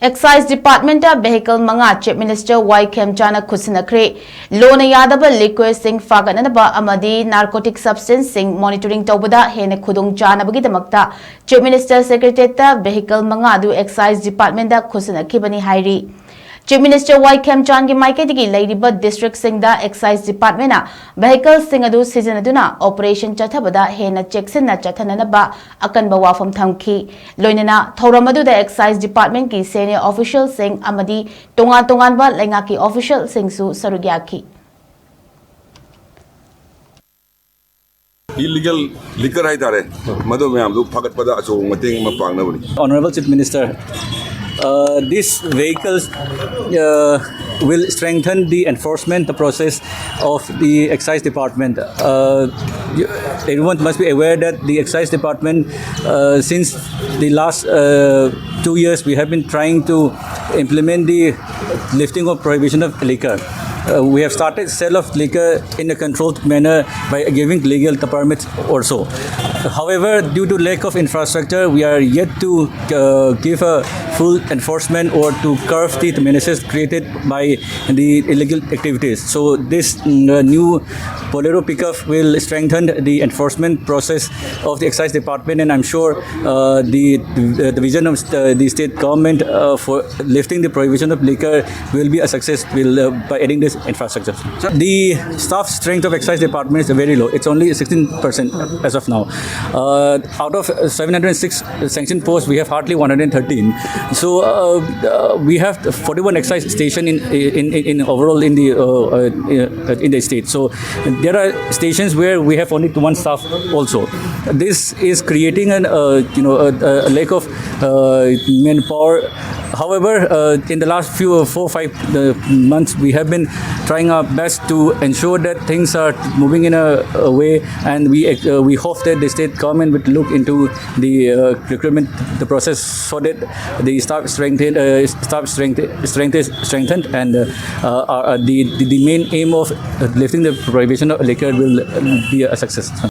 Excise Department Vehicle Manga Chief Minister Y. Khemchand Khutsinnakhre Lona Yadaba Liquor Sing Faganaba Amadi Narcotic Substance Sing Monitoring Tobada Hene Kudung Janabagi Damakta Chief Minister Secretary Vehicle Manga Du Excise Department Khutsinnakhre Hairi Chief Minister Y. Khemchand ki Maiketigi Ladybird District Singda Excise Department Vehicle Singadu Seasonaduna Operation Chathabada Hena Checksina Chathanaba Akanba Wafam Thamki Loinana Thoramadu the Excise Department ki Senior Official Sing Amadi Tonganba Lengaki Official Singsu Sarugyaki Illegal liquor Honorable Chief Minister, these vehicles will strengthen the enforcement process of the Excise Department. Everyone must be aware that the Excise Department, since the last 2 years, we have been trying to implement the lifting of prohibition of liquor. We have started sale of liquor in a controlled manner by giving legal permits also. However, due to lack of infrastructure, we are yet to give a full enforcement or to curb the menaces created by the illegal activities. So this new Bolero pickup will strengthen the enforcement process of the Excise Department, and I'm sure the vision of the state government for lifting the prohibition of liquor will be a success by adding this infrastructure. The staff strength of Excise Department is very low. It's only 16% as of now. Out of 706 sanctioned posts, we have hardly 113. So we have 41 excise station in overall in the state. So there are stations where we have only one staff also. This is creating a lack of manpower. However, in the last 4-5 months, we have been trying our best to ensure that things are moving in a way, and we hope that the state government would look into the recruitment the process so that the staff strength is strengthened, and the main aim of lifting the prohibition of liquor will be a success.